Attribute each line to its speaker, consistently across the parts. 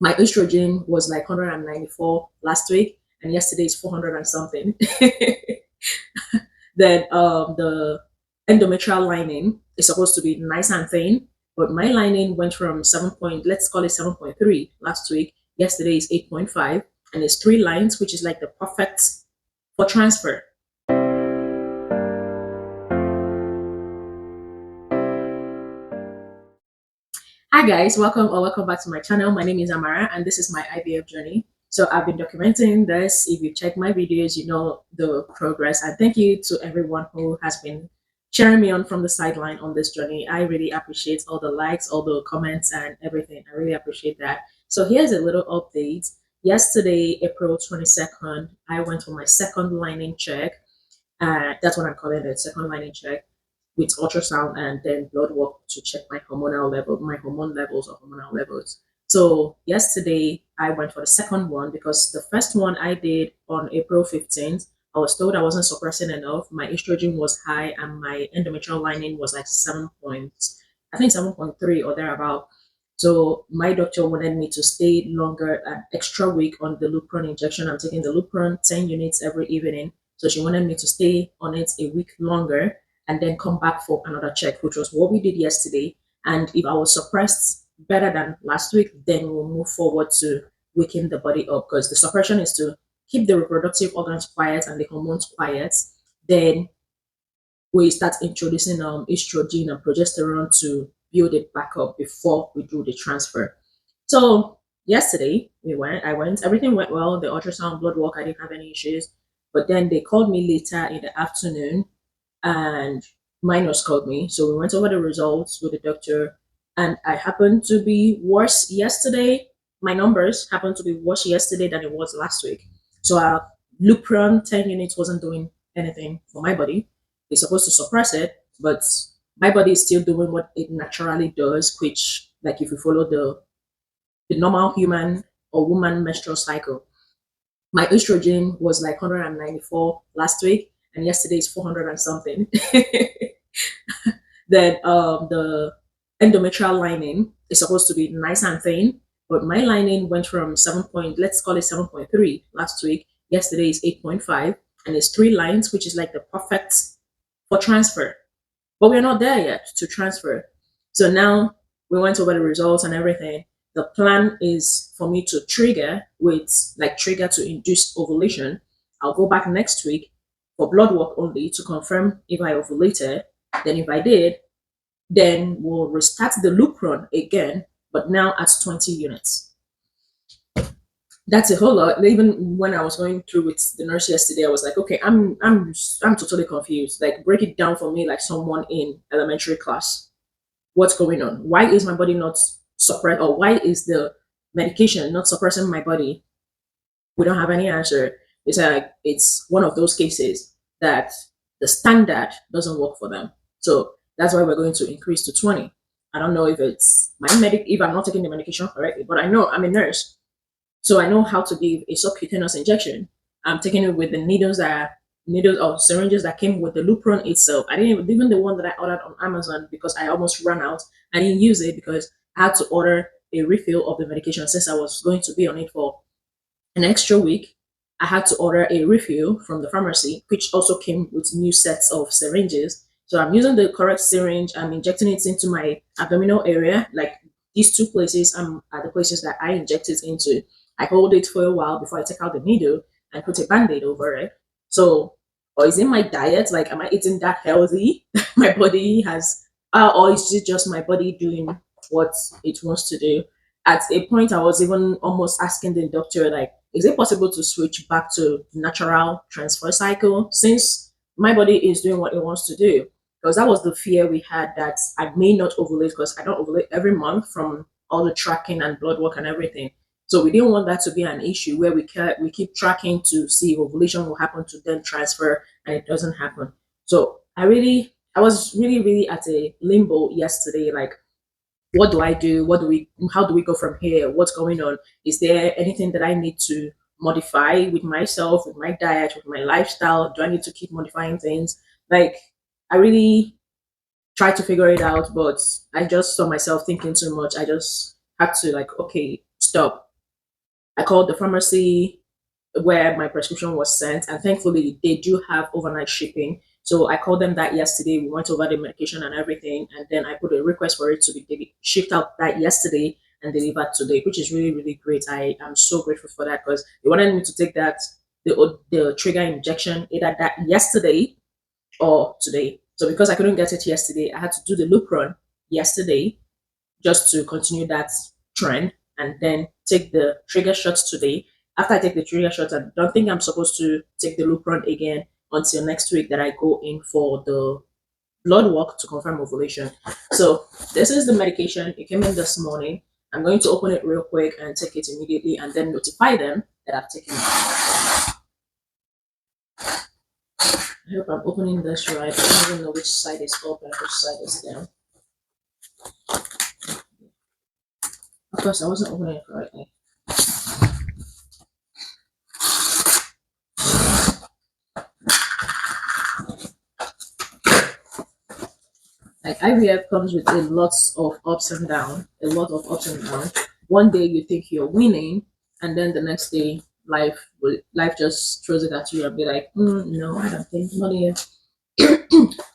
Speaker 1: My estrogen was like 194 last week, and yesterday is 400 and something. Then the endometrial lining is supposed to be nice and thin, but my lining went from 7 point, let's call it 7.3 last week. Yesterday is 8.5, and it's three lines, which is like the perfect for transfer. Hi guys, welcome back to my channel. My name is Amara and this is my IVF journey. So I've been documenting this. If you check my videos, you know the progress. And thank you to everyone who has been cheering me on from the sideline on this journey. I really appreciate all the likes, all the comments and everything. I really appreciate that. So here's a little update. Yesterday, April 22nd, I went for my second lining check. That's what I'm calling it, second lining check with ultrasound and then blood work to check my hormonal level, my hormone levels or hormonal levels. So yesterday I went for the second one because the first one I did on April 15th. I was told I wasn't suppressing enough. My estrogen was high and my endometrial lining was like 7.3 or thereabout. So my doctor wanted me to stay longer, an extra week on the Lupron injection. I'm taking the Lupron 10 units every evening. So she wanted me to stay on it a week longer and then come back for another check, which was what we did yesterday. And if I was suppressed better than last week, then we'll move forward to waking the body up because the suppression is to keep the reproductive organs quiet and the hormones quiet. Then we start introducing estrogen and progesterone to build it back up before we do the transfer. So yesterday I went, everything went well. The ultrasound, blood work, I didn't have any issues. But then they called me later in the afternoon and my nurse called me. So we went over the results with the doctor, and I happened to be worse yesterday. My numbers happened to be worse yesterday than it was last week. So our Lupron 10 units wasn't doing anything for my body. It's supposed to suppress it, but my body is still doing what it naturally does, which, like, if you follow the normal human or woman menstrual cycle, my estrogen was like 194 last week, and yesterday is 400 and something. Then the endometrial lining is supposed to be nice and thin, but my lining went from 7 point, let's call it 7.3 last week. Yesterday is 8.5, and it's three lines, which is like the perfect for transfer. But we're not there yet to transfer. So now we went over the results and everything. The plan is for me to trigger to induce ovulation. I'll go back next week for blood work only to confirm if I ovulated. Then if I did, then we'll restart the loop run again, but now at 20 units. That's a whole lot. Even when I was going through with the nurse yesterday, I was like, okay, I'm totally confused. Like, break it down for me like someone in elementary class. What's going on? Why is my body not suppressed, or why is the medication not suppressing my body? We don't have any answer. It's like it's one of those cases that the standard doesn't work for them. So that's why we're going to increase to 20. I don't know if it's if I'm not taking the medication correctly, but I know I'm a nurse. So I know how to give a subcutaneous injection. I'm taking it with the needles or syringes that came with the Lupron itself. I didn't even the one that I ordered on Amazon because I almost ran out. I didn't use it because I had to order a refill of the medication since I was going to be on it for an extra week. I had to order a refill from the pharmacy, which also came with new sets of syringes. So I'm using the correct syringe. I'm injecting it into my abdominal area, like these two places are the places that I inject it into. I hold it for a while before I take out the needle and put a band-aid over it. So, or is it my diet? Like, am I eating that healthy? My body has, or is it just my body doing what it wants to do? At a point, I was even almost asking the doctor, like, is it possible to switch back to natural transfer cycle since my body is doing what it wants to do? Because that was the fear we had, that I may not ovulate because I don't ovulate every month from all the tracking and blood work and everything. So we didn't want that to be an issue where we keep tracking to see if ovulation will happen to then transfer and it doesn't happen. So I was really at a limbo yesterday. Like, what do I do? How do we go from here? What's going on? Is there anything that I need to modify with myself, with my diet, with my lifestyle? Do I need to keep modifying things? Like, I really tried to figure it out, but I just saw myself thinking too much. I just had to, like, okay, stop. I called the pharmacy where my prescription was sent, and thankfully they do have overnight shipping. So I called them that yesterday. We went over the medication and everything, and then I put a request for it to be shipped out that yesterday and delivered today, which is really really great. I am so grateful for that because they wanted me to take the trigger injection either that yesterday or today. So because I couldn't get it yesterday, I had to do the loop run yesterday just to continue that trend and then take the trigger shots today. After I take the trigger shots, I don't think I'm supposed to take the loop run again until next week that I go in for the blood work to confirm ovulation. So this is the medication. It came in this morning. I'm going to open it real quick and take it immediately and then notify them that I've taken it. I hope I'm opening this right. I don't even know which side is up and which side is down. Of course, I wasn't opening it correctly. Like IVF comes with a lot of ups and downs, a lot of ups and downs. One day you think you're winning, and then the next day life just throws it at you and be like, no, I don't think not yet.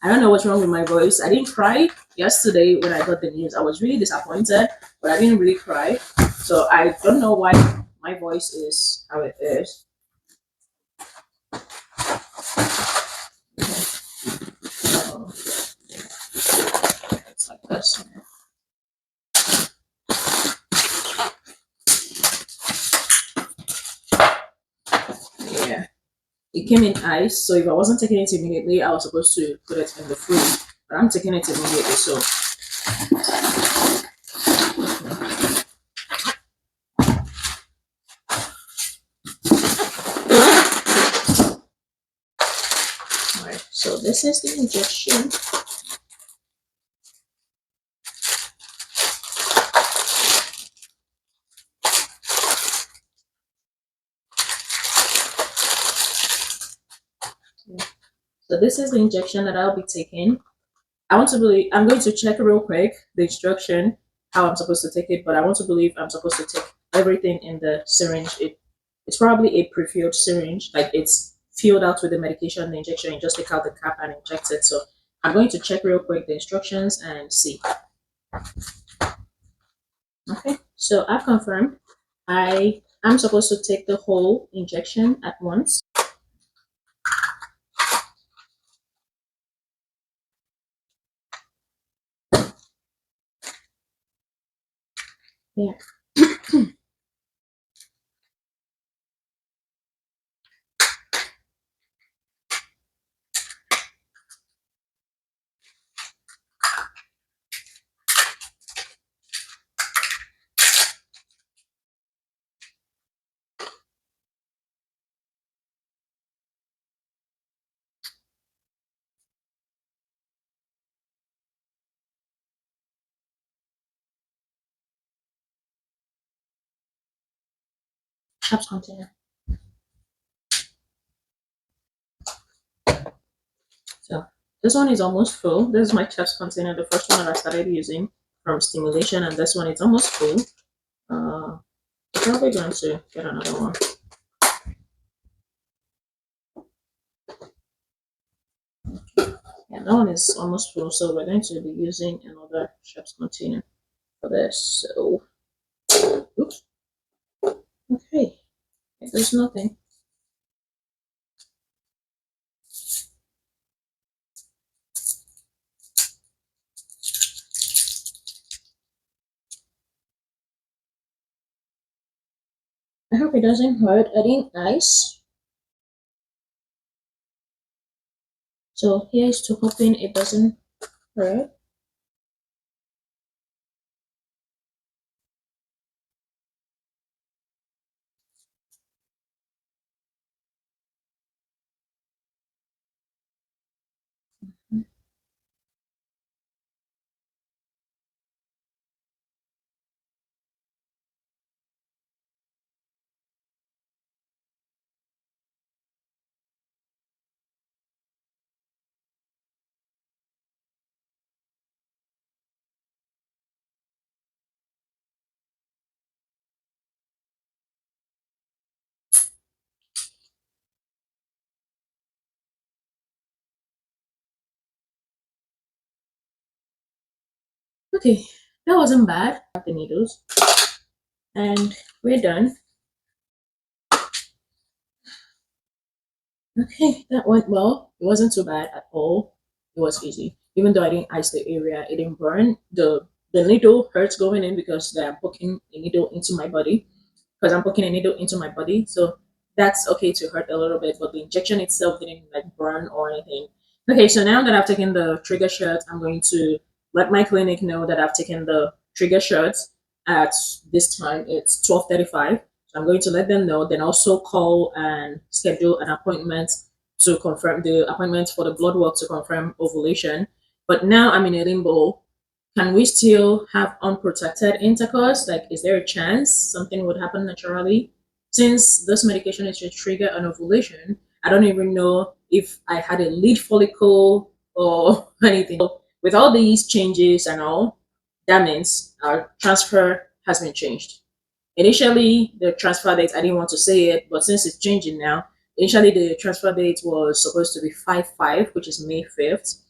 Speaker 1: I don't know what's wrong with my voice. I didn't cry yesterday when I got the news. I was really disappointed, but I didn't really cry. So I don't know why my voice is how it is. So, it's like this. Yeah. It came in ice, so if I wasn't taking it immediately, I was supposed to put it in the fridge. But I'm taking it immediately, so alright. So this is the injection. So this is the injection that I'll be taking. I'm going to check real quick the instruction, how I'm supposed to take it, but I want to believe I'm supposed to take everything in the syringe. It's probably a pre-filled syringe, like it's filled out with the medication, the injection, you just take out the cap and inject it. So I'm going to check real quick the instructions and see. Okay, so I've confirmed I am supposed to take the whole injection at once. Yeah. Caps container. So this one is almost full. This is my chest container, the first one that I started using from stimulation, and this one is almost full. I'm probably going to get another one. Yeah, that one is almost full, so we're going to be using another chef's container for this. So, oops. Okay, there's nothing. I hope it doesn't hurt. I didn't ice. So here is to hoping it doesn't hurt. Okay, that wasn't bad. The needles, and we're done. Okay, that went well. It wasn't too bad at all. It was easy. Even though I didn't ice the area, it didn't burn. The needle hurts going in because they're poking a needle into my body. Because I'm poking a needle into my body. So that's okay to hurt a little bit, but the injection itself didn't like burn or anything. Okay, so now that I've taken the trigger shot, I'm going to let my clinic know that I've taken the trigger shots at this time. It's 12:35. So I'm going to let them know, then also call and schedule an appointment to confirm the appointment for the blood work to confirm ovulation. But now I'm in a limbo. Can we still have unprotected intercourse? Like, is there a chance something would happen naturally? Since this medication is to trigger an ovulation, I don't even know if I had a lead follicle or anything. So with all these changes and all, that means our transfer has been changed. Initially, the transfer date, I didn't want to say it, but since it's changing now, initially the transfer date was supposed to be 5/5, which is May 5th.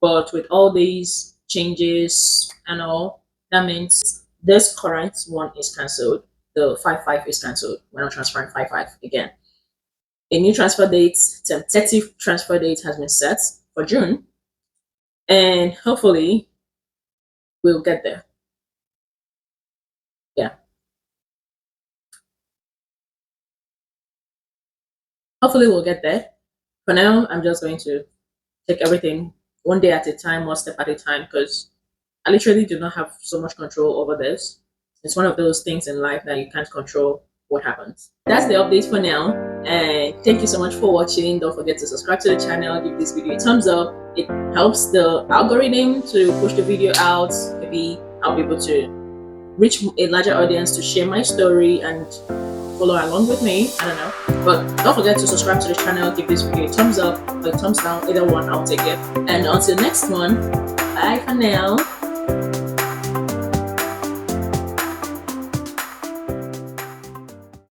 Speaker 1: But with all these changes and all, that means this current one is cancelled. The 5/5 is cancelled. We're not transferring 5/5 again. A new transfer date, tentative transfer date has been set for June, and hopefully we'll get there. Yeah, hopefully we'll get there. For now, I'm just going to take everything one day at a time, one step at a time, because I literally do not have so much control over this. It's one of those things in life that you can't control what happens. That's the update for now. And thank you so much for watching. Don't forget to subscribe to the channel, give this video a thumbs up. It helps the algorithm to push the video out. Maybe I'll be able to reach a larger audience to share my story and follow along with me. I don't know. But don't forget to subscribe to the channel, give this video a thumbs up or a thumbs down. Either one, I'll take it. And until next one, bye for now.